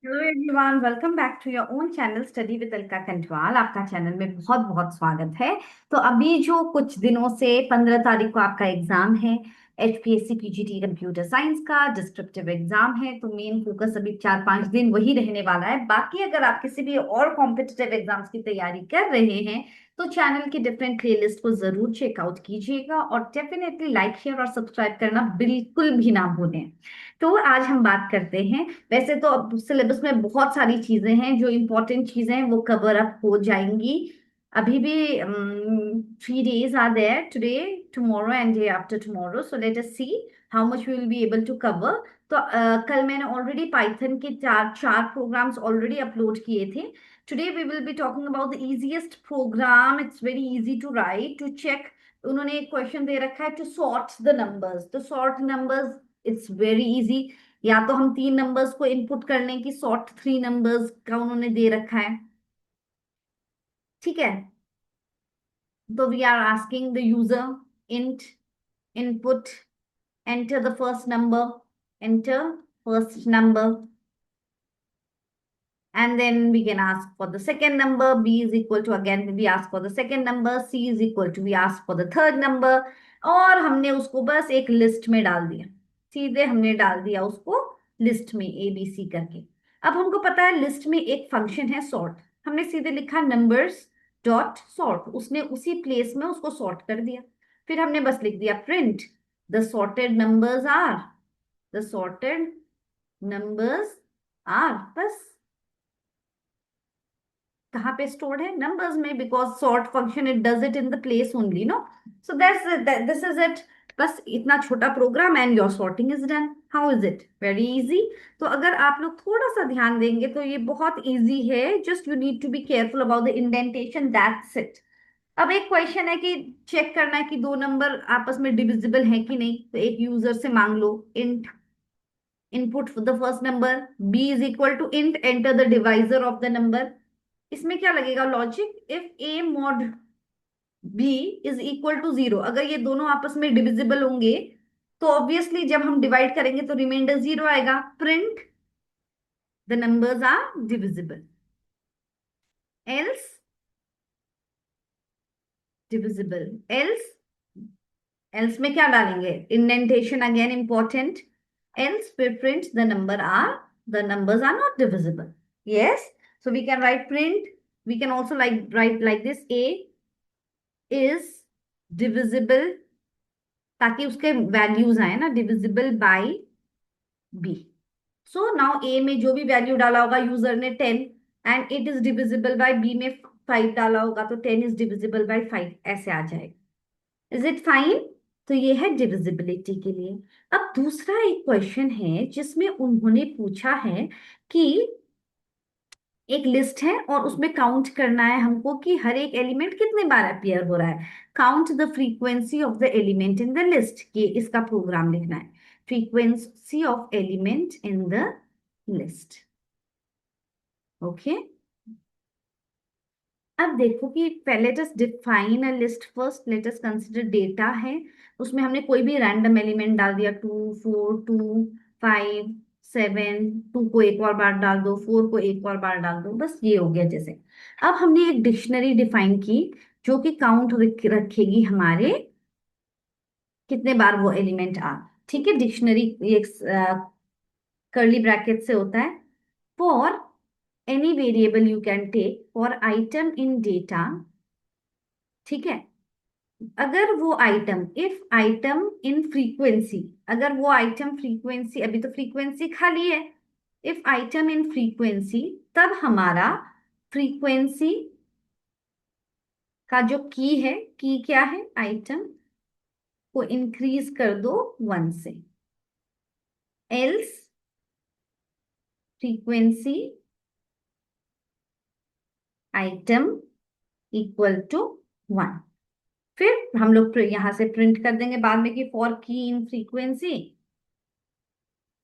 Hello everyone, welcome back to your own channel study with Alka Kantwal. आपका channel में बहुत बहुत स्वागत है। तो अभी जो कुछ दिनों से 15 तारीख को आपका एग्जाम है, HPSC PGT कंप्यूटर साइंस का डिस्क्रिप्टिव एग्जाम है। तो मेन फोकस अभी 4-5 दिन वही रहने वाला है। बाकी अगर आप किसी भी और कॉम्पिटिटिव एग्जाम्स की तैयारी कर रहे हैं तो चैनल की डिफरेंट प्लेलिस्ट को जरूर चेकआउट कीजिएगा और डेफिनेटली लाइक शेयर और सब्सक्राइब करना बिल्कुल भी ना भूलें। तो आज हम बात करते हैं। वैसे तो अब सिलेबस में बहुत सारी चीजें हैं, जो इम्पोर्टेंट चीजें हैं वो कवर अप हो जाएंगी। अभी भी 3 days are there, today, tomorrow and day after tomorrow. So let us see how much we will be able to cover. तो कल मैंने ऑलरेडी पाइथन के चार चार प्रोग्राम्स ऑलरेडी अपलोड किए थे। Today we will be talking about the easiest program. It's very easy to write, to check. उन्होंने एक क्वेश्चन दे रखा है टू सॉर्ट द नंबर्स। तो sort numbers, it's very easy. या तो हम 3 नंबर्स को इनपुट कर लें कि सॉर्ट 3 नंबर्स का उन्होंने दे रखा है। ठीक है। तो we are asking the user int input enter the first number, enter first number, and then we can ask for the second number. B is equal to, again we ask for the second number. C is equal to, we ask for the third number. और हमने उसको बस एक list में डाल दिया। सीधे हमने डाल दिया उसको लिस्ट में ABC करके। अब हमको पता है लिस्ट में एक फंक्शन है सॉर्ट। हमने सीधे लिखा नंबर्स डॉट सॉर्ट, उसने उसी प्लेस में उसको सॉर्ट कर दिया। फिर हमने बस लिख दिया print the sorted numbers are, the sorted numbers are. बस कहाँ पे स्टोर्ड है? नंबर्स में, because sort function it does it in the place only, no. So that's this is it. बस इतना छोटा program and your sorting is done. How is it? Very easy. तो अगर आप लोग थोड़ा सा ध्यान देंगे तो ये बहुत इजी है। Just you need to be careful about the indentation, that's it. अब एक क्वेश्चन है कि चेक करना है कि दो नंबर आपस में डिविजिबल है कि नहीं। तो एक यूजर से मांग लो int input for the first number, b is equal to int enter the divisor of the number. इसमें क्या लगेगा logic? If a mod b is equal to 0, अगर ये दोनों आपस में डिविजिबल होंगे तो ऑब्वियसली जब हम डिवाइड करेंगे तो रिमाइंडर 0 आएगा। Print the numbers are divisible, else divisible, else. Else में क्या डालेंगे? Indentation again important. एल्स फिर print the numbers are not divisible. Yes. So we can write print, we can also like write like this: a is divisible, ताकि उसके values आए ना, divisible by b। So now a में जो भी value डाला होगा यूजर ने 10, and it is divisible by b में 5 डाला होगा तो 10 इज डिविजिबल बाय 5, ऐसे आ जाएगा। Is it fine? तो ये है डिविजिबिलिटी के लिए। अब दूसरा एक क्वेश्चन है जिसमें उन्होंने पूछा है कि एक लिस्ट है और उसमें काउंट करना है हमको कि हर एक एलिमेंट कितने बार अपीयर हो रहा है। Count the frequency of the element in the list, ये इसका प्रोग्राम लिखना है। Frequency of element in the list. Okay. अब देखो कि पहले just define a list first, let us consider data है। उसमें हमने कोई भी रैंडम एलिमेंट डाल दिया, 2 4 2 5 7। 2 को एक और बार डाल दो, 4 को एक और बार डाल दो, बस ये हो गया जैसे। अब हमने एक डिक्शनरी डिफाइन की जो कि काउंट रखेगी हमारे कितने बार वो एलिमेंट आ। ठीक है। डिक्शनरी एक कर्ली ब्रैकेट से होता है। For any variable you can take for item in data. ठीक है। अगर वो item, if item in frequency, अगर वो आइटम फ्रीक्वेंसी, अभी तो फ्रीक्वेंसी खाली है, इफ आइटम इन फ्रीक्वेंसी, तब हमारा फ्रीक्वेंसी का जो की है, की क्या है, आइटम को इंक्रीज कर दो 1 से। Else frequency item equal to 1। फिर हम लोग यहां से प्रिंट कर देंगे बाद में कि फॉर की इन फ्रीक्वेंसी,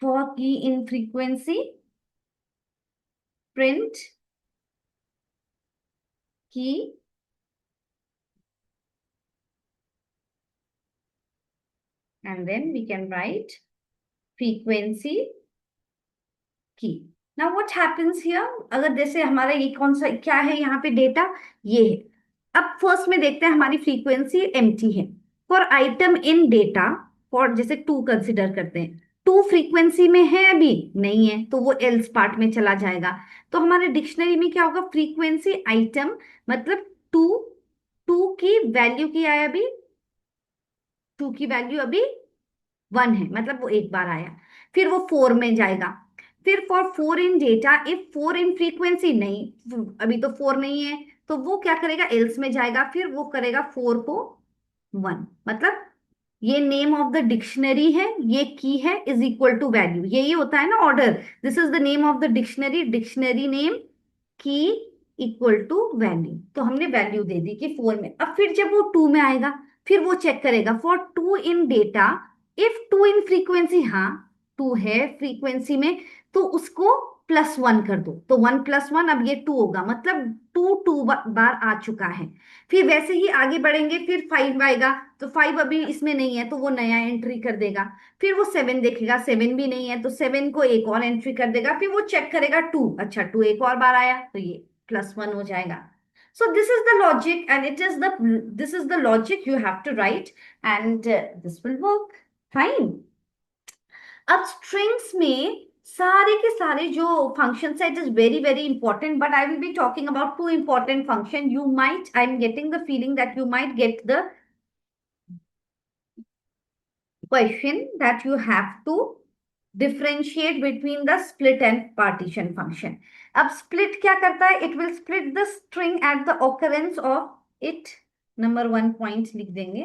फॉर की इन फ्रीक्वेंसी प्रिंट की, and then we can write frequency की। नाउ व्हाट हैपेंस हियर, अगर जैसे हमारा ये कौन सा क्या है यहाँ पे डेटा, ये है। अब फर्स्ट में देखते हैं हमारी फ्रीक्वेंसी एम्प्टी है for item in data, for जैसे टू कंसिडर करते हैं, टू फ्रीक्वेंसी में है अभी नहीं है तो वो एल्स पार्ट में चला जाएगा। तो हमारे डिक्शनरी में क्या होगा, फ्रीक्वेंसी आइटम मतलब टू, टू की वैल्यू क्या है अभी, टू की वैल्यू अभी वन है मतलब वो एक बार आया, फिर वो फोर में जाएगा, फिर for four in data if four in frequency, नहीं अभी तो फोर नहीं है तो वो क्या करेगा, एल्स में जाएगा, फिर वो करेगा फोर को वन, मतलब ये नेम ऑफ द डिक्शनरी है, ये की है इज इक्वल टू वैल्यू, यही होता है ना order, this is the name of the dictionary, dictionary name की इक्वल टू वैल्यू, तो हमने वैल्यू दे दी कि फोर में। अब फिर जब वो टू में आएगा फिर वो चेक करेगा for two in data if two in frequency, हाँ टू है फ्रीक्वेंसी में तो उसको प्लस वन कर दो, तो वन प्लस वन अब ये टू होगा, मतलब टू टू बार आ चुका है। फिर वैसे ही आगे बढ़ेंगे, फिर फाइव आएगा तो फाइव अभी इसमें नहीं है तो वो नया एंट्री कर देगा, फिर वो सेवन देखेगा, सेवन भी नहीं है तो सेवन को एक और एंट्री कर देगा, फिर वो चेक करेगा टू, अच्छा टू एक और बार आया तो ये प्लस वन हो जाएगा। So this is the logic and it is the this is the logic you have to write and this will work fine. अब स्ट्रिंग्स में सारे के सारे जो फंक्शन है it is very very important, but I will be talking about two important function, you might, I am getting the feeling that you might get the question that you have to differentiate between the split and partition function. अब split क्या करता है, it will split the string at the occurrence of it, number one point लिख देंगे,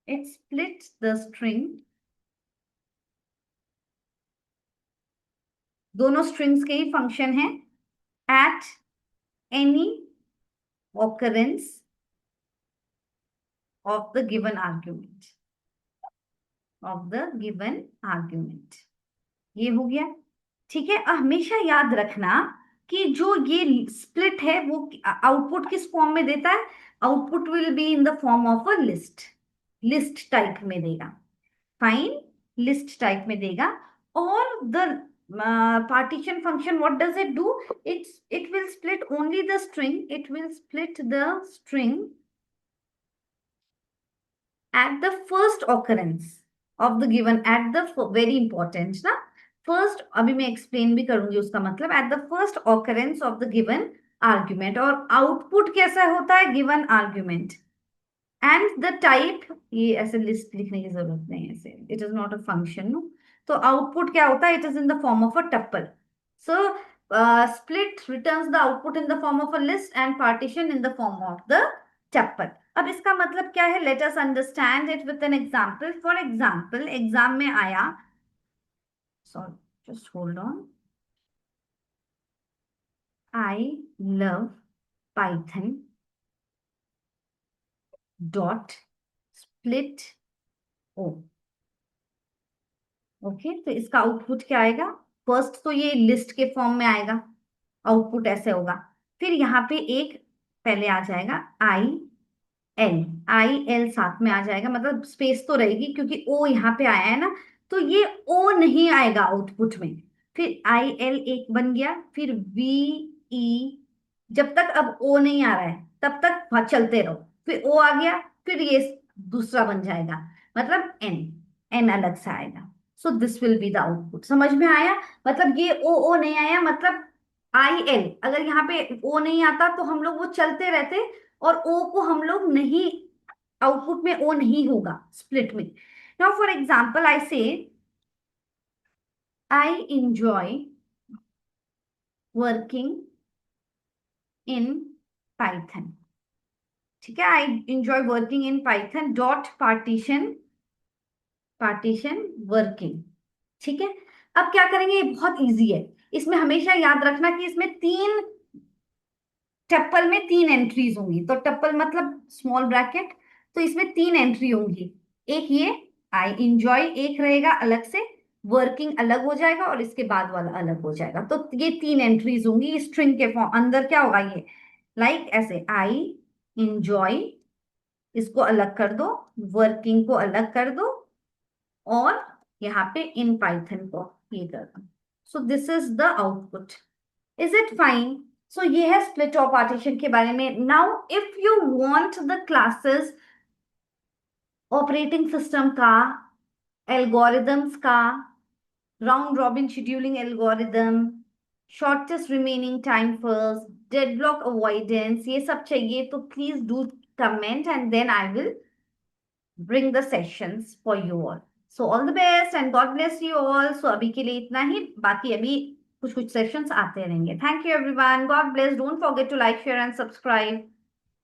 it splits the string, दोनों strings के ही function है, at any occurrence of the given argument, of the given argument, ये हो गया। ठीक है, हमेशा याद रखना कि जो ये स्प्लिट है वो आउटपुट किस फॉर्म में देता है, output will be in the form of a list, list type में देगा, फाइन, लिस्ट टाइप में देगा। और the partition function, what does it do, it will split only the string, it will split the string at the first occurrence of the given, at the very important ना, first अभी मैं explain भी करूंगी उसका मतलब, at the first occurrence of the given argument, और output कैसा होता है, given argument and the type, ये ऐसे लिस्ट लिखने की जरूरत नहीं है, ऐसे it is not a function no, तो आउटपुट क्या होता है, it is in the form of a tuple, so split returns the output in the form of a list and partition in the form of the tuple. अब इसका मतलब क्या है, let us understand it with an example, for example exam में आया, sorry, just hold on. I love Python dot split o. Okay, तो इसका output क्या आएगा, फर्स्ट तो ये लिस्ट के फॉर्म में आएगा, आउटपुट ऐसे होगा, फिर यहाँ पे एक पहले आ जाएगा आई एल, आई एल साथ में आ जाएगा, मतलब स्पेस तो रहेगी क्योंकि ओ यहाँ पे आया है ना, तो ये ओ नहीं आएगा आउटपुट में, फिर आई एल एक बन गया, फिर वी ई, जब तक अब ओ नहीं आ रहा है तब तक वहां चलते रहो, फिर ओ आ गया, फिर ये दूसरा बन जाएगा, मतलब एन, एन अलग से आएगा, so this will be the output, समझ में आया, मतलब ये ओ ओ नहीं आया, मतलब आई एल, अगर यहाँ पे ओ नहीं आता तो हम लोग वो चलते रहते, और ओ को हम लोग नहीं, आउटपुट में ओ नहीं होगा स्प्लिट में। नाउ फॉर एग्जांपल आई से I enjoy working in Python, ठीक है, I enjoy working in Python dot partition, partition working, ठीक है। अब क्या करेंगे, ये बहुत इजी है, इसमें हमेशा याद रखना कि इसमें तीन, टप्पल में तीन एंट्रीज होंगी, तो टप्पल मतलब स्मॉल ब्रैकेट, तो इसमें तीन एंट्री होंगी, एक ये आई इंजॉय एक रहेगा अलग से, वर्किंग अलग हो जाएगा और इसके बाद वाला अलग हो जाएगा, तो ये तीन एंट्रीज होंगी स्ट्रिंग के फॉर्म, अंदर क्या होगा ये, लाइक ऐसे आई इंजॉय, इसको अलग कर दो, वर्किंग को अलग कर दो, और यहाँ पे इन पाइथन को ये कर दो, so this is the output. Is it fine? So ये है स्प्लिट और पार्टीशन के बारे में. Now if you want the classes operating system का, एल्गोरिदम्स का, round robin scheduling algorithm, shortest remaining time first, deadlock avoidance, ये सब चाहिए तो please do comment and then I will bring the sessions for you all. So all the best and God bless you all. So अभी के लिए इतना ही, बाकी अभी कुछ कुछ सेशंस आते रहेंगे. Thank you everyone. God bless. Don't forget to like, share and subscribe.